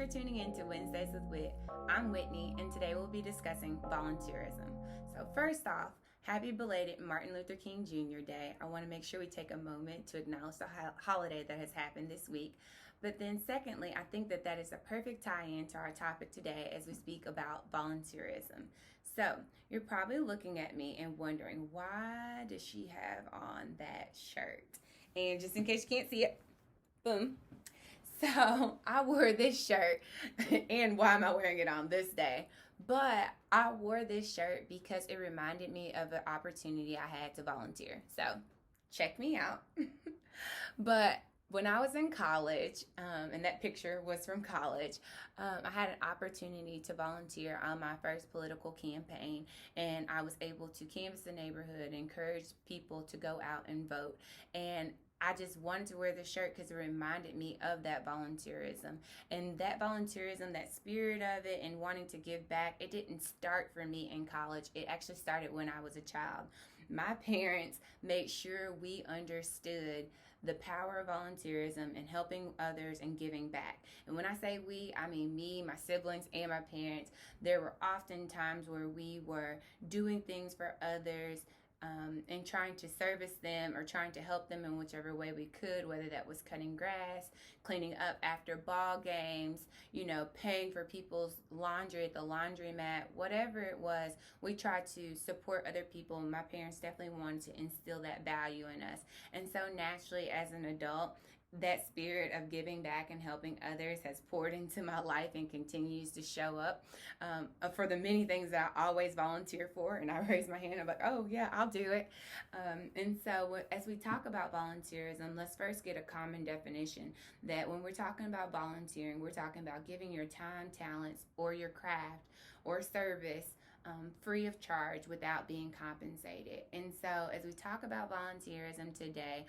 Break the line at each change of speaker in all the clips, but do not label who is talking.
for tuning in to Wednesdays with Wit. I'm Whitney, and today we'll be discussing volunteerism. So, first off, happy belated Martin Luther King Jr. Day. I want to make sure we take a moment to acknowledge the holiday that has happened this week. But then, secondly, I think that is a perfect tie-in to our topic today as we speak about volunteerism. So, you're probably looking at me and wondering, why does she have on that shirt? And just in case you can't see it, boom. So I wore this shirt, and why am I wearing it on this day? But I wore this shirt because it reminded me of an opportunity I had to volunteer. So check me out. But when I was in college, and that picture was from college, I had an opportunity to volunteer on my first political campaign, and I was able to canvass the neighborhood, encourage people to go out and vote, and I just wanted to wear the shirt because it reminded me of that volunteerism. And that volunteerism, that spirit of it and wanting to give back, it didn't start for me in college. It actually started when I was a child. My parents made sure we understood the power of volunteerism and helping others and giving back. And when I say we, I mean me, my siblings, and my parents. There were often times where we were doing things for others, and trying to service them or trying to help them in whichever way we could, whether that was cutting grass, cleaning up after ball games, paying for people's laundry at the laundromat, whatever it was. We tried to support other people. My parents definitely wanted to instill that value in us. And so naturally, as an adult, that spirit of giving back and helping others has poured into my life and continues to show up for the many things that I always volunteer for. And I raise my hand, I'm like, oh yeah, I'll do it. And so as we talk about volunteerism, let's first get a common definition that when we're talking about volunteering, we're talking about giving your time, talents, or your craft or service free of charge without being compensated. And so as we talk about volunteerism today,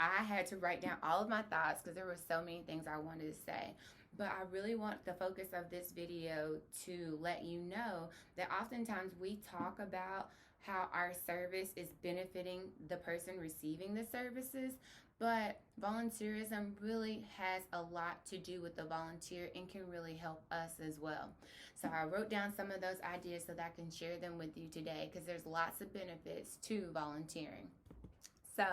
I had to write down all of my thoughts because there were so many things I wanted to say. But I really want the focus of this video to let you know that oftentimes we talk about how our service is benefiting the person receiving the services, but volunteerism really has a lot to do with the volunteer and can really help us as well. So I wrote down some of those ideas so that I can share them with you today because there's lots of benefits to volunteering. So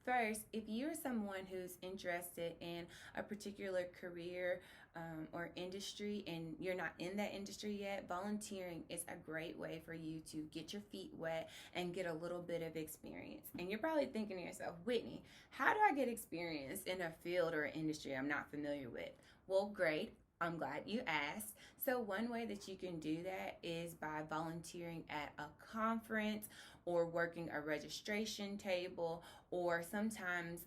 first, if you're someone who's interested in a particular career or industry and you're not in that industry yet, volunteering is a great way for you to get your feet wet and get a little bit of experience. And you're probably thinking to yourself, Whitney, how do I get experience in a field or industry I'm not familiar with? Well, great. I'm glad you asked. So one way that you can do that is by volunteering at a conference or working a registration table, or sometimes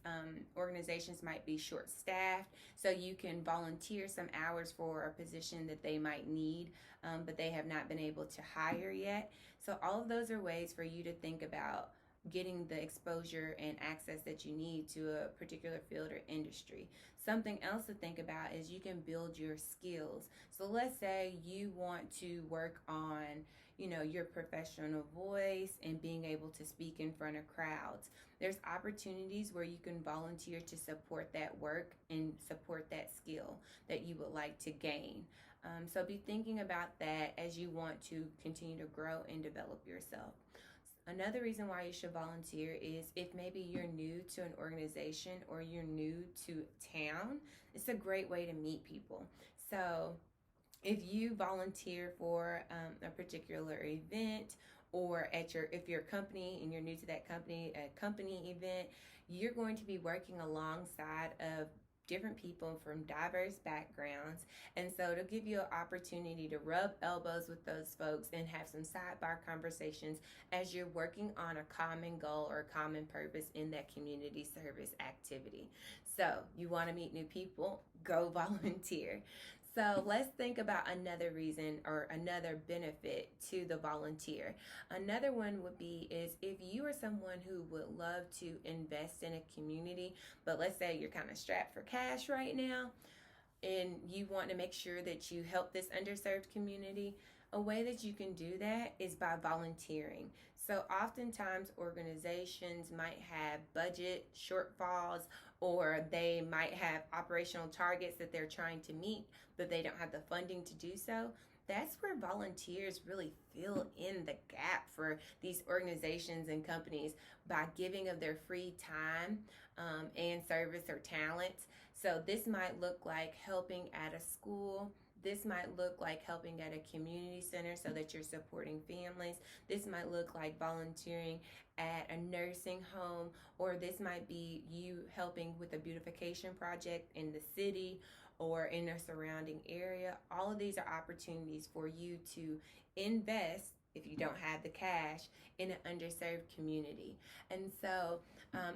organizations might be short-staffed, so you can volunteer some hours for a position that they might need, but they have not been able to hire yet. So all of those are ways for you to think about getting the exposure and access that you need to a particular field or industry. Something else to think about is you can build your skills. So let's say you want to work on, your professional voice and being able to speak in front of crowds. There's opportunities where you can volunteer to support that work and support that skill that you would like to gain. So be thinking about that as you want to continue to grow and develop yourself. Another reason why you should volunteer is if maybe you're new to an organization or you're new to town, it's a great way to meet people. So if you volunteer for a particular event, or if your company and you're new to that company, a company event, you're going to be working alongside of different people from diverse backgrounds, and so it'll give you an opportunity to rub elbows with those folks and have some sidebar conversations as you're working on a common goal or a common purpose in that community service activity. So you want to meet new people, go volunteer. So let's think about another reason or another benefit to the volunteer. Another one would be is if you are someone who would love to invest in a community, but let's say you're kind of strapped for cash right now and you want to make sure that you help this underserved community, A way that you can do that is by volunteering. So oftentimes organizations might have budget shortfalls, or they might have operational targets that they're trying to meet, but they don't have the funding to do so. That's where volunteers really fill in the gap for these organizations and companies by giving of their free time and service or talents. So this might look like helping at a school. This might look like helping at a community center so that you're supporting families. This might look like volunteering at a nursing home, or this might be you helping with a beautification project in the city or in a surrounding area. All of these are opportunities for you to invest, if you don't have the cash, in an underserved community. And so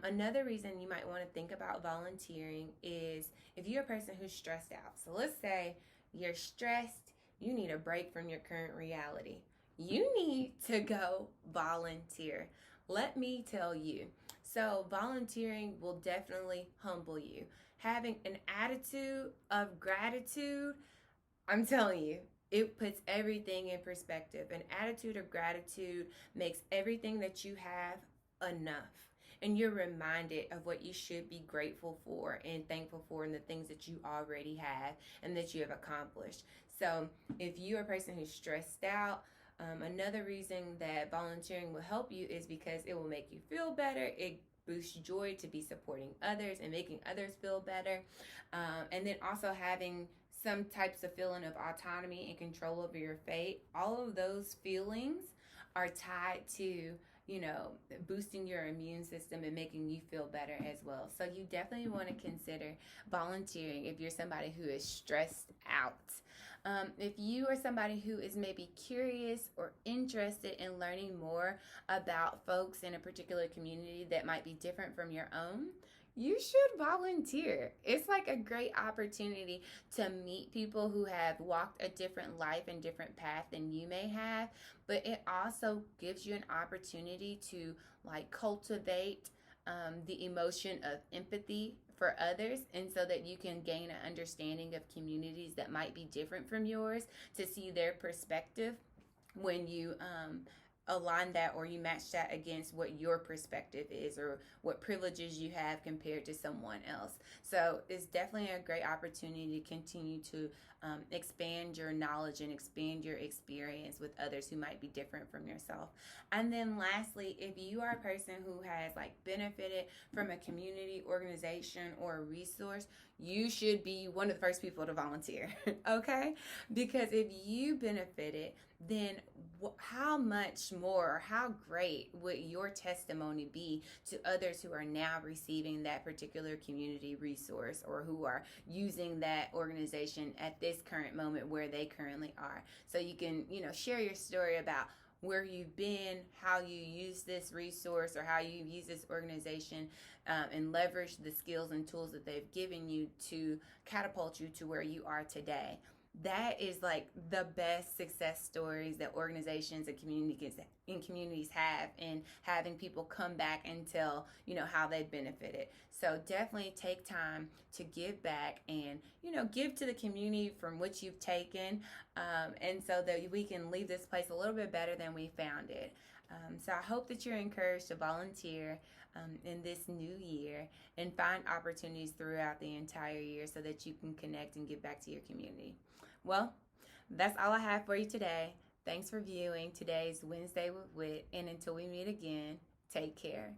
another reason you might want to think about volunteering is if you're a person who's stressed out. So let's say you're stressed, you need a break from your current reality. You need to go volunteer. Let me tell you. So volunteering will definitely humble you. Having an attitude of gratitude, I'm telling you, it puts everything in perspective. An attitude of gratitude makes everything that you have enough. And you're reminded of what you should be grateful for and thankful for, and the things that you already have and that you have accomplished. So if you're a person who's stressed out, another reason that volunteering will help you is because it will make you feel better. It boosts joy to be supporting others and making others feel better. And then also having some types of feeling of autonomy and control over your fate. All of those feelings are tied to boosting your immune system and making you feel better as well. So you definitely want to consider volunteering if you're somebody who is stressed out. If you are somebody who is maybe curious or interested in learning more about folks in a particular community that might be different from your own, you should volunteer. It's like a great opportunity to meet people who have walked a different life and different path than you may have, but it also gives you an opportunity to cultivate the emotion of empathy for others, and so that you can gain an understanding of communities that might be different from yours, to see their perspective when you align that or you match that against what your perspective is or what privileges you have compared to someone else. So it's definitely a great opportunity to continue to expand your knowledge and expand your experience with others who might be different from yourself. And then lastly, if you are a person who has benefited from a community, organization, or a resource, you should be one of the first people to volunteer. Okay? Because if you benefited, then how much more, or how great would your testimony be to others who are now receiving that particular community resource, or who are using that organization at this current moment where they currently are. So you can, share your story about where you've been, how you use this resource, or how you use this organization, and leverage the skills and tools that they've given you to catapult you to where you are today. That is the best success stories that organizations and communities have, and having people come back and tell how they benefited. So definitely take time to give back and give to the community from which you've taken, and so that we can leave this place a little bit better than we found it. So I hope that you're encouraged to volunteer in this new year and find opportunities throughout the entire year so that you can connect and give back to your community. Well, that's all I have for you today. Thanks for viewing today's Wednesday with Wit, and until we meet again, take care.